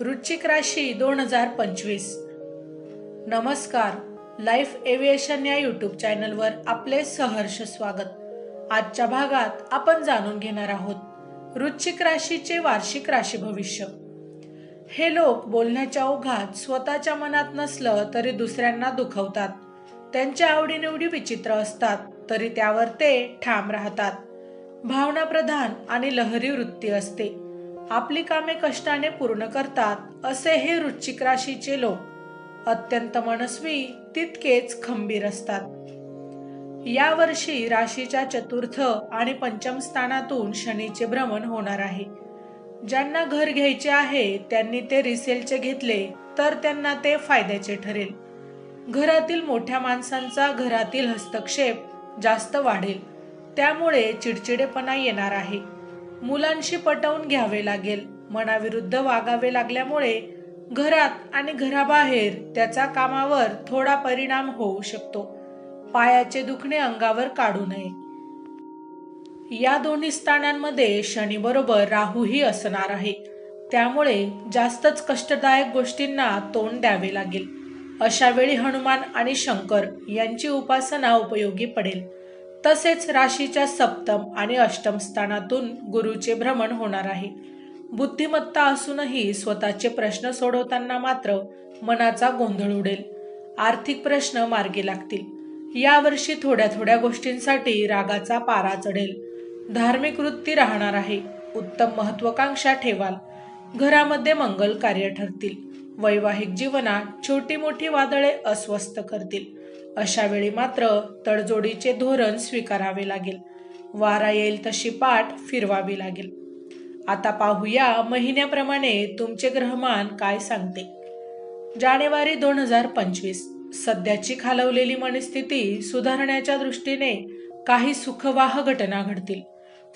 वृश्चिक राशी 2025। नमस्कार, लाईफ एव्हिएशन या यूट्यूब चॅनलवर आपले सहर्ष स्वागत। आजच्या भागात आपण जाणून घेणार आहोत वृश्चिक राशीचे वार्षिक राशी भविष्य। हे लोक बोलण्याच्या ओघात स्वतःच्या मनात नसलं तरी दुसऱ्यांना दुखवतात। त्यांच्या आवडीनिवडी विचित्र असतात तरी त्यावर ते ठाम राहतात। भावनाप्रधान आणि लहरी वृत्ती असते। आपली कामे कष्टाने पूर्ण करतात असे हे वृश्चिक राशीचे लोक अत्यंत मनस्वी तितकेच खंबीर असतात। या वर्षी राशीच्या चतुर्थ आणि पंचम स्थानातून शनीचे भ्रमण होणार आहे। ज्यांना घर घ्यायचे आहे त्यांनी ते रिसेलचे घेतले तर त्यांना ते फायद्याचे ठरेल। घरातील मोठ्या माणसांचा घरातील हस्तक्षेप जास्त वाढेल, त्यामुळे चिडचिडेपणा येणार आहे। मुलांशी पटवून घ्यावे लागेल। मनाविरुद्ध वागावे लागल्यामुळे घरात आणि घराबाहेर त्याचा कामावर थोडा परिणाम होऊ शकतो। पायाचे दुखणे अंगावर काढू नये। या दोन्ही स्थानांमध्ये शनी बरोबर राहूही असणार आहे, त्यामुळे जास्तच कष्टदायक गोष्टींना तोंड द्यावे लागेल। अशा वेळी हनुमान आणि शंकर यांची उपासना उपयोगी पडेल। तसेच राशीच्या सप्तम आणि अष्टम स्थानातून गुरुचे भ्रमण होणार आहे। बुद्धिमत्ता असूनही स्वतःचे प्रश्न सोडवताना मात्र मनाचा गोंधळ उडेल। आर्थिक प्रश्न मार्गी लागतील। यावर्षी थोड्या थोड्या गोष्टींसाठी रागाचा पारा चढेल। धार्मिक वृत्ती राहणार आहे। उत्तम महत्वाकांक्षा ठेवाल। घरामध्ये मंगल कार्य ठरतील। वैवाहिक जीवनात छोटी मोठी वादळे अस्वस्थ करतील। अशा वेळी मात्र तडजोडीचे धोरण स्वीकारावे लागेल। वारा येईल तशी पाठ फिरवावी लागेल। आता पाहूया महिन्याप्रमाणे तुमचे ग्रहमान काय सांगते। जानेवारी 2025। सध्याची खालवलेली मनस्थिती सुधारण्याच्या दृष्टीने काही सुखवाह घटना घडतील।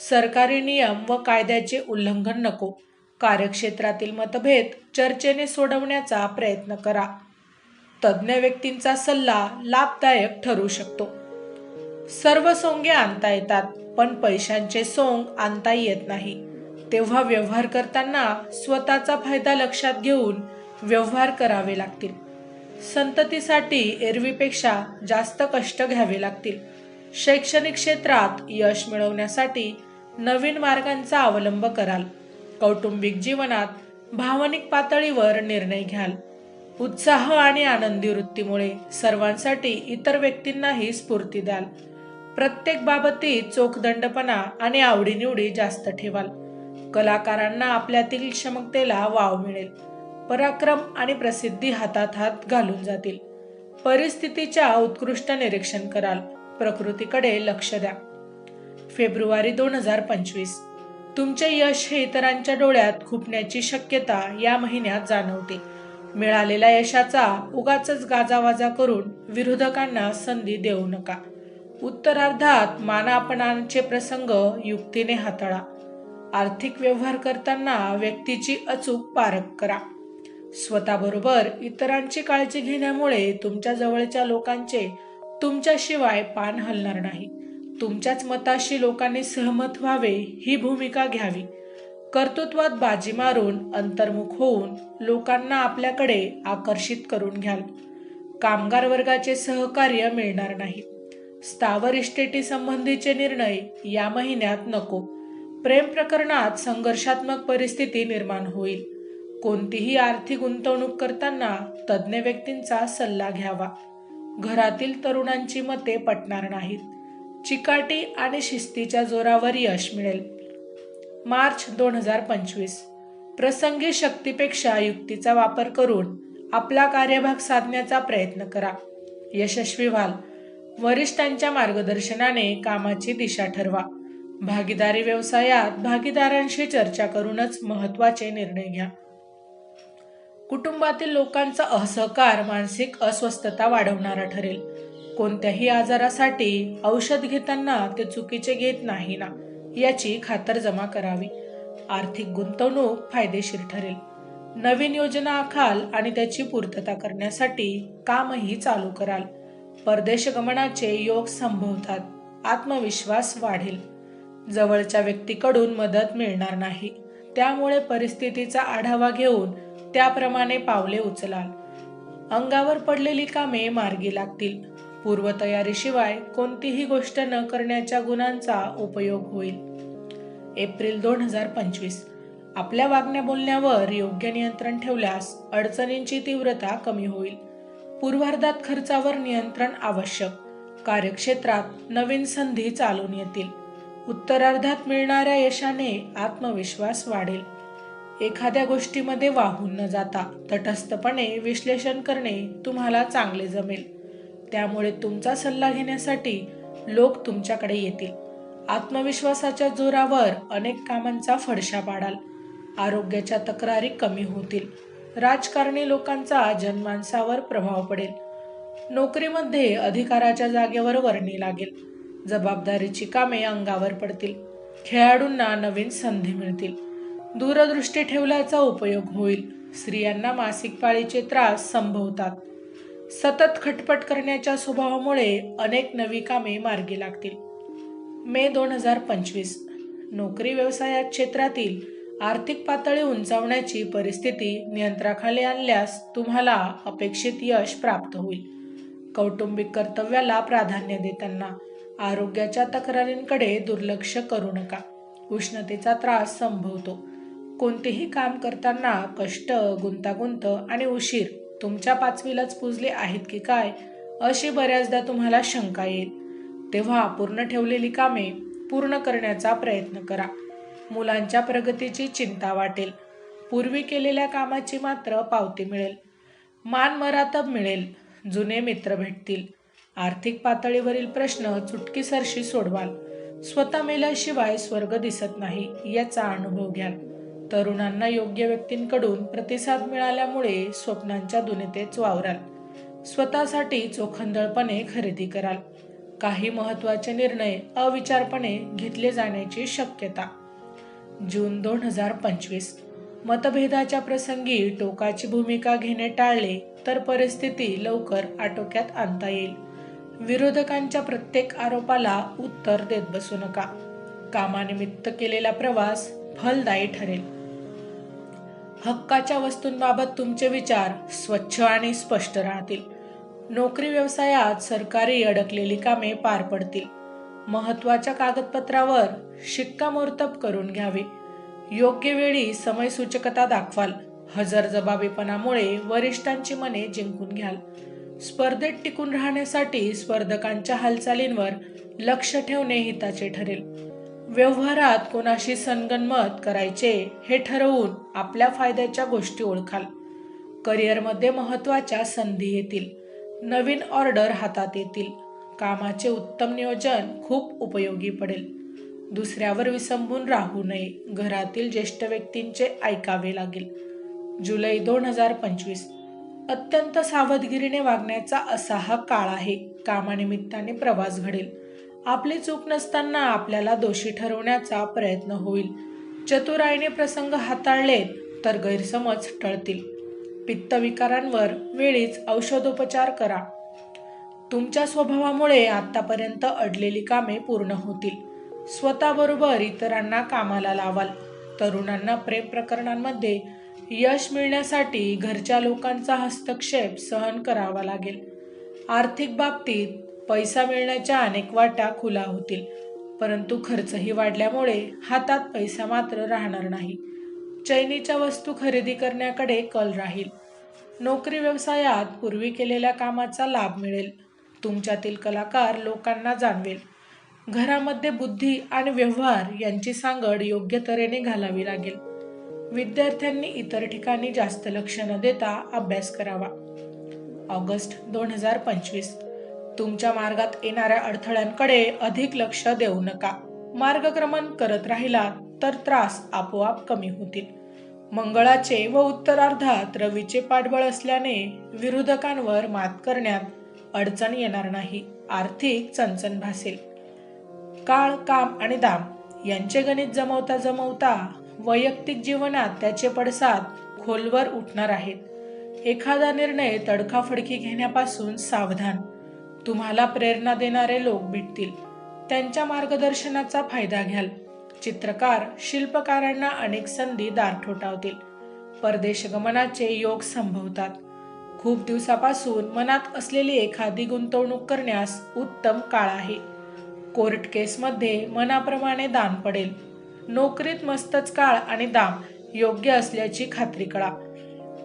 सरकारी नियम व कायद्याचे उल्लंघन नको। कार्यक्षेत्रातील मतभेद चर्चेने सोडवण्याचा प्रयत्न करा। तज्ञ व्यक्तींचा सल्ला लाभदायक ठरू शकतो। सर्व सोंगे आणता येतात, पण पैशांचे सोंग आणता येत नाही। तेव्हा व्यवहार करताना स्वतःचा फायदा लक्षात घेऊन व्यवहार करावे लागतील। संततीसाठी एरवीपेक्षा जास्त कष्ट घ्यावे लागतील। शैक्षणिक क्षेत्रात यश मिळवण्यासाठी नवीन मार्गांचा अवलंब कराल। कौटुंबिक जीवनात भावनिक पातळीवर निर्णय घ्याल। उत्साह आणि आनंदी वृत्तीमुळे सर्वांसाठी इतर व्यक्तींनाही स्फूर्ती द्याल। प्रत्येक बाबतीत चोखदंडपणा आणि आवडीनिवडी जास्त ठेवाल। कलाकारांना आपल्यातील क्षमतेला वाव मिळेल। पराक्रम आणि प्रसिद्धी हातात हात घालून जातील। परिस्थितीच्या उत्कृष्ट निरीक्षण कराल। प्रकृतीकडे लक्ष द्या। फेब्रुवारी 2025। तुमचे यश हे इतरांच्या डोळ्यात खुपण्याची शक्यता या महिन्यात जाणवते। मिळालेल्या यशाचा उगाचच गाजावाजा करून विरोधकांना संधी देऊ नका। उत्तरार्धात मानापमानाचे प्रसंग युक्तीने हाताळा। आर्थिक व्यवहार करताना व्यक्तीची अचूक पारख करा। स्वतःबरोबर इतरांची काळजी घेण्यामुळे तुमच्या जवळच्या लोकांचे तुमच्याशिवाय पान हलणार नाही। तुमच्याच मताशी लोकांनी सहमत व्हावे ही भूमिका घ्यावी। कर्तृत्वात बाजी मारून अंतर्मुख होऊन लोकांना आपल्याकडे आकर्षित करून घ्याल। कामगार वर्गाचे सहकार्य मिळणार नाही। स्थावर इस्टेटी संबंधीचे निर्णय या महिन्यात नको। प्रेम प्रकरणात संघर्षात्मक परिस्थिती निर्माण होईल। कोणतीही आर्थिक गुंतवणूक करताना तज्ञ व्यक्तींचा सल्ला घ्यावा। घरातील तरुणांची मते पटणार नाहीत। चिकाटी आणि शिस्तीच्या जोरावर यश मिळेल। मार्च 2025। प्रसंगी शक्तीपेक्षा युक्तीचा वापर करून आपला कार्यभाग साधण्याचा प्रयत्न करा। यशस्वी व्हाल। वरिष्ठांच्या मार्गदर्शनाने कामाची दिशा ठरवा। भागीदारी व्यवसायात भागीदारांशी चर्चा करूनच महत्त्वाचे निर्णय घ्या। कुटुंबातील लोकांचा असहकार मानसिक अस्वस्थता वाढवणारा ठरेल। कोणत्याही आजारासाठी औषध घेताना ते चुकीचे घेत नाही ना याची खातरजमा करावी। आर्थिक गुंतवणूक फायदेशीर ठरेल। नवीन योजना आखाल आणि त्याची पूर्तता करण्यासाठी कामही चालू कराल। परदेश गमनाचे योग संभवतात। आत्मविश्वास वाढेल। जवळच्या व्यक्तीकडून मदत मिळणार नाही, त्यामुळे परिस्थितीचा आढावा घेऊन त्याप्रमाणे पावले उचलाल. अंगावर पडलेली कामे मार्गी लागतील. पूर्वतयारीशिवाय कोणतीही गोष्ट न करण्याच्या गुणांचा उपयोग होईल. एप्रिल 2025. आपल्या वागण्या बोलण्यावर योग्य नियंत्रण ठेवल्यास अडचणींची तीव्रता कमी होईल. पूर्वार्धात खर्चावर नियंत्रण आवश्यक. कार्यक्षेत्रात नवीन संधी चालून येतील. उत्तरार्धात मिळणाऱ्या यशाने आत्मविश्वास वाढेल. एखाद्या गोष्टीमध्ये वाहून न जाता तटस्थपणे विश्लेषण करणे तुम्हाला चांगले जमेल. त्यामुळे तुमचा सल्ला घेण्यासाठी लोक तुमच्याकडे येतील. आत्मविश्वासाच्या जोरावर अनेक कामांचा फडशा पाडाल. आरोग्याच्या तक्रारी कमी होतील. राजकारणी लोकांचा जनमानसावर प्रभाव पडेल. नोकरीमध्ये अधिकाराच्या जागेवर वर्णी लागेल. जबाबदारीची कामे अंगावर पडतील. खेळाडूंना नवीन संधी मिळतील. दूरदृष्टी ठेवल्याचा उपयोग होईल. स्त्रियांना मासिक पाळीचे त्रास संभवतात. सतत खटपट करण्याच्या स्वभावामुळे अनेक नवी कामे मार्गी लागतील. मे 2025. नोकरी व्यवसायात क्षेत्रातील आर्थिक पातळी उंचावण्याची परिस्थिती नियंत्रणाखाली आणल्यास तुम्हाला अपेक्षित यश प्राप्त होईल. कौटुंबिक कर्तव्याला प्राधान्य देताना आरोग्याच्या तक्रारींकडे दुर्लक्ष करू नका. उष्णतेचा त्रास संभवतो. कोणतेही काम करताना कष्ट, गुंतागुंत आणि उशीर तुमच्या पाचवीलाच पुजले आहेत की काय अशी बऱ्याचदा तुम्हाला शंका येईल. तेव्हा पूर्ण ठेवलेली कामे पूर्ण करण्याचा प्रयत्न करा. मुलांच्या प्रगतीची चिंता वाटेल. पूर्वी केलेल्या कामाची मात्र पावती मिळेल. मान मरातब मिळेल. जुने मित्र भेटतील. आर्थिक पातळीवरील प्रश्न चुटकीसरशी सोडवाल. स्वतः मेल्याशिवाय स्वर्ग दिसत नाही याचा अनुभव घ्याल. तरुणांना योग्य व्यक्तींकडून प्रतिसाद मिळाल्यामुळे स्वप्नांच्या दुनियेत वावराल. स्वतःसाठी चोखंदळपणे खरेदी कराल. काही महत्त्वाचे निर्णय अविचारपणे घेतले जाण्याची शक्यता. जून 2025. मतभेदाच्या प्रसंगी टोकाची भूमिका घेणे टाळले तर परिस्थिती लवकर आटोक्यात आणता येईल. विरोधकांच्या प्रत्येक आरोपाला उत्तर देत बसू नका. कामानिमित्त केलेला प्रवास फलदायी ठरेल. हक्काच्या वस्तूंबाबत तुमचे विचार स्वच्छ आणि स्पष्ट राहतील. नोकरी व्यवसायात सरकारी अडकलेली कामे पार पडतील. महत्त्वाच्या कागदपत्रावर शिक्कामोर्तब करून घ्यावे. योग्य वेळी समयसूचकता दाखवाल. हजरजबाबीपणामुळे वरिष्ठांची मने जिंकून घ्याल. स्पर्धेत टिकून राहण्यासाठी स्पर्धकांच्या हालचालींवर लक्ष ठेवणे हिताचे ठरेल. व्यवहारात कोणाशी संगनमत करायचे हे ठरवून आपल्या फायद्याच्या गोष्टी ओळखाल. करिअरमध्ये महत्त्वाच्या संधी येतील. नवीन ऑर्डर हातात येतील. कामाचे उत्तम नियोजन खूप उपयोगी पडेल. दुसऱ्यावर विसंबून राहू नये. घरातील ज्येष्ठ व्यक्तींचे ऐकावे लागेल. जुलै 2025. अत्यंत सावधगिरीने वागण्याचा असा हा काळ आहे. कामानिमित्ताने प्रवास घडेल. आपली चूक नसताना आपल्याला दोषी ठरवण्याचा प्रयत्न होईल. चतुराईने प्रसंग हाताळले तर गैरसमज टळतील. पित्तविकारांवर वेळीच औषधोपचार करा. तुमच्या स्वभावामुळे आतापर्यंत अडलेली कामे पूर्ण होतील. स्वतःबरोबर इतरांना कामाला लावाल. तरुणांना प्रेम प्रकरणांमध्ये यश मिळण्यासाठी घरच्या लोकांचा हस्तक्षेप सहन करावा लागेल. आर्थिक बाबतीत पैसा मिळण्याच्या अनेक वाटा खुला होतील, परंतु खर्चही वाढल्यामुळे हातात पैसा मात्र राहणार नाही. चैनीच्या वस्तू खरेदी करण्याकडे कल राहील. नोकरी व्यवसायात पूर्वी केलेल्या कामाचा लाभ मिळेल. तुमच्यातील कलाकार लोकांना जाणवेल. घरामध्ये बुद्धी आणि व्यवहार यांची सांगड योग्य तऱ्हेने घालावी लागेल. विद्यार्थ्यांनी इतर ठिकाणी जास्त लक्ष न देता अभ्यास करावा. ऑगस्ट 2025. तुमच्या मार्गात येणाऱ्या अडथळ्यांकडे अधिक लक्ष देऊ नका. मार्गक्रमण करत राहिला तर त्रास आपोआप कमी होतील. मंगळाचे व उत्तरार्धात रवीचे पाठबळ असल्याने विरोधकांवर मात करण्यात अडचण येणार नाही. आर्थिक चणचण भासेल. काळ, काम आणि दाम यांचे गणित जमवता जमवता वैयक्तिक जीवनात त्याचे पडसाद खोलवर उठणार आहेत. एखादा निर्णय तडकाफडकी घेण्यापासून सावधान. तुम्हाला प्रेरणा देणारे लोक भेटतील. त्यांच्या मार्गदर्शनाचा फायदा घ्याल. चित्रकार, शिल्पकारांना अनेक संधी दार ठोठावतील. परदेश गमनाचे योग संभवतात. खूप दिवसापासून मनात असलेली एखादी गुंतवणूक करण्यास उत्तम काळ आहे. कोर्ट केसमध्ये मनाप्रमाणे दान पडेल. नोकरीत मस्तच काळ आणि दाम योग्य असल्याची खात्री करा.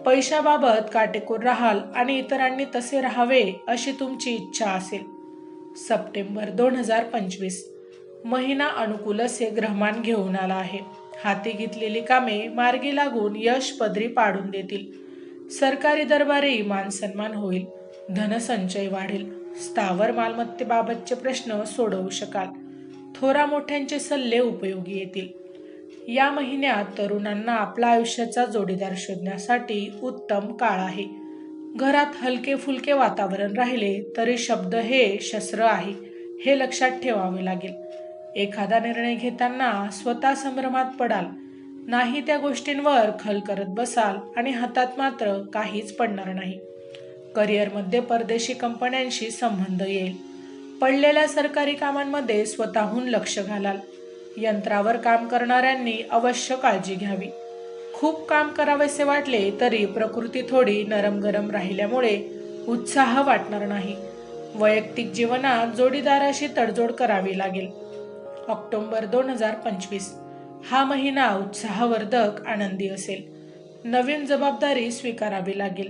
पैशाबाबत काटेकोर राहाल आणि इतरांनी तसे राहावे अशी तुमची इच्छा असेल. सप्टेंबर 2025 महिना अनुकूल असे ग्रहमान घेऊन आला आहे. हाती घेतलेली कामे मार्गी लागून यश पदरी पाडून देतील. सरकारी दरबारी मान सन्मान होईल. धनसंचय वाढेल. स्थावर मालमत्तेबाबतचे प्रश्न सोडवू शकाल. थोरा मोठ्यांचे सल्ले उपयोगी येतील. या महिन्यात तरुणांना आपला आयुष्याचा जोडीदार शोधण्यासाठी उत्तम काळ आहे. घरात हलके फुलके वातावरण राहिले तरी शब्द हे शस्त्र आहे हे लक्षात ठेवावे लागेल. एखादा निर्णय घेताना स्वतः संभ्रमात पडाल. नाही त्या गोष्टींवर खल करत बसाल आणि हातात मात्र काहीच पडणार नाही. करिअरमध्ये परदेशी कंपन्यांशी संबंध येईल. पडलेल्या सरकारी कामांमध्ये स्वतःहून लक्ष घालाल. यंत्रावर काम करणाऱ्यांनी अवश्य काळजी घ्यावी. खूप काम करावेसे वाटले तरी प्रकृती थोडी नरम गरम राहिल्यामुळे उत्साह वाटणार नाही. वैयक्तिक जीवनात जोडीदाराशी तडजोड करावी लागेल. ऑक्टोबर 2025 हा महिना उत्साहवर्धक आनंदी असेल. नवीन जबाबदारी स्वीकारावी लागेल.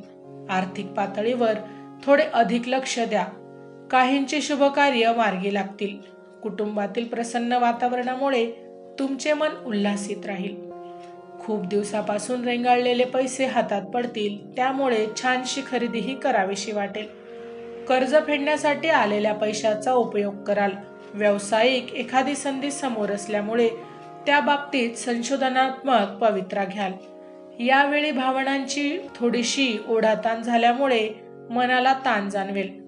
आर्थिक पातळीवर थोडे अधिक लक्ष द्या. काहींची शुभकार्य मार्गी लागतील. कुटुंबातील प्रसन्न वातावरणामुळे तुमचे मन उल्हासित राहील. खूप दिवसापासून रेंगाळलेले पैसे हातात पडतील. त्यामुळे छानशी खरेदीही करावीशी वाटेल. कर्ज फेडण्यासाठी आलेल्या पैशाचा उपयोग कराल. व्यावसायिक एखादी संधी समोर असल्यामुळे त्या बाबतीत संशोधनात्मक पवित्रा घ्याल. यावेळी भावनांची थोडीशी ओढाताण झाल्यामुळे मनाला ताण जाणवेल.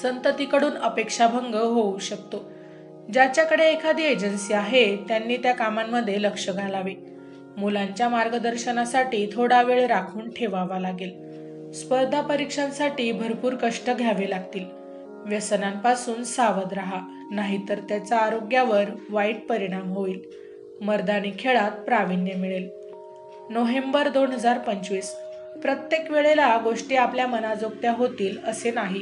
संततीकडून अपेक्षाभंग होऊ शकतो. ज्याच्याकडे एखादी एजन्सी आहे त्यांनी त्या कामांमध्ये लक्ष घालावे. मुलांच्या मार्गदर्शनासाठी थोडा वेळ राखून ठेवावा लागेल. स्पर्धा परीक्षांसाठी भरपूर कष्ट घ्यावे लागतील. व्यसनांपासून सावध राहा, नाहीतर त्याचा आरोग्यावर वाईट परिणाम होईल. मर्दानी खेळात प्रावीण्य मिळेल. नोव्हेंबर 2025 प्रत्येक वेळेला गोष्टी आपल्या मनाजोगत्या होतील असे नाही.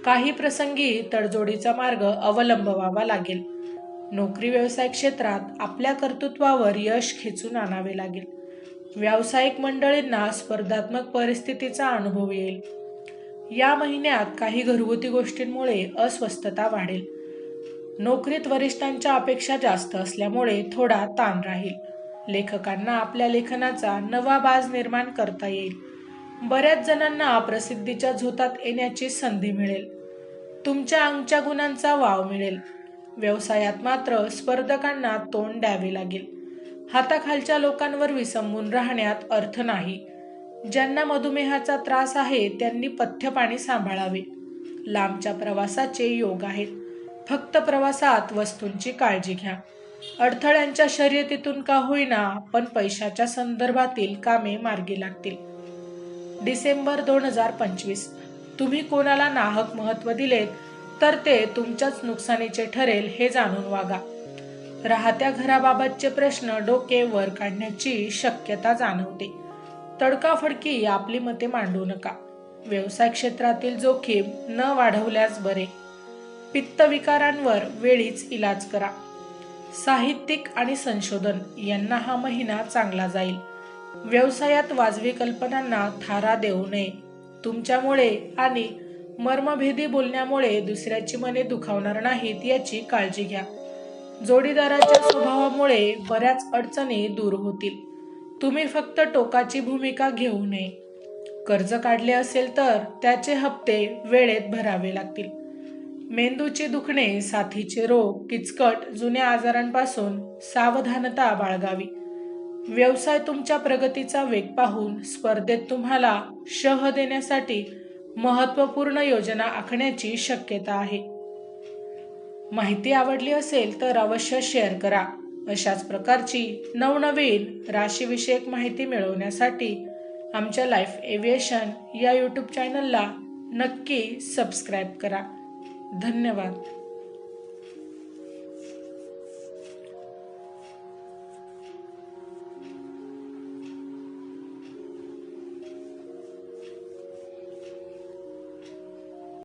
काही प्रसंगी तडजोडीचा मार्ग अवलंबवावा लागेल. नोकरी व्यवसाय क्षेत्रात आपल्या कर्तृत्वावर यश खेचून आणावे लागेल. व्यावसायिक मंडळींना स्पर्धात्मक परिस्थितीचा अनुभव येईल. या महिन्यात काही घरगुती गोष्टींमुळे अस्वस्थता वाढेल. नोकरीत वरिष्ठांच्या अपेक्षा जास्त असल्यामुळे थोडा ताण राहील. लेखकांना आपल्या लेखनाचा नवा बाज निर्माण करता येईल. बऱ्याच जणांना प्रसिद्धीच्या झोतात येण्याची संधी मिळेल. तुमच्या अंगच्या गुणांचा वाव मिळेल. व्यवसायात मात्र स्पर्धकांना तोंड द्यावे लागेल. हाताखालच्या लोकांवर विसंबून राहण्यात अर्थ नाही. ज्यांना मधुमेहाचा त्रास आहे त्यांनी पथ्य पाणी सांभाळावे. लांबच्या प्रवासाचे योग आहेत. फक्त प्रवासात वस्तूंची काळजी घ्या. अडथळ्यांच्या शर्यतीतून का होईना पण पैशाच्या संदर्भातील कामे मार्गी लागतील. डिसेंबर 2025 तुम्ही कोणाला नाहक महत्त्व दिलेत तर ते तुमच्याच नुकसानीचे ठरेल हे जाणून वागा. राहत्या घराबाबतचे प्रश्न डोके वर काढण्याची शक्यता जाणवते. तडकाफडकी आपली मते मांडू नका. व्यवसाय क्षेत्रातील जोखीम न वाढवल्यास बरे. पित्त विकारांवर वेळीच इलाज करा. साहित्यिक आणि संशोधन यांना हा महिना चांगला जाईल. व्यवसायात वाजवी कल्पनांना थारा देऊ नये. तुमच्यामुळे आणि मर्मभेदी बोलण्यामुळे दुसऱ्याची मने दुखावणार नाहीत याची काळजी घ्या. जोडीदाराच्या स्वभावामुळे बऱ्याच अडचणी दूर होतील. तुम्ही फक्त टोकाची भूमिका घेऊ नये. कर्ज काढले असेल तर त्याचे हप्ते वेळेत भरावे लागतील. मेंदूची दुखणे, साथीचे रोग, किचकट जुन्या आजारांपासून सावधानता बाळगावी. व्यवसाय तुमच्या प्रगतीचा वेग पाहून स्पर्धेत तुम्हाला शह देण्यासाठी महत्त्वपूर्ण योजना आखण्याची शक्यता आहे. माहिती आवडली असेल तर अवश्य शेअर करा. अशाच प्रकारची नवनवीन राशीविषयक माहिती मिळवण्यासाठी आमच्या लाईफ एव्हिएशन या यूट्यूब चॅनलला नक्की सबस्क्राईब करा. धन्यवाद.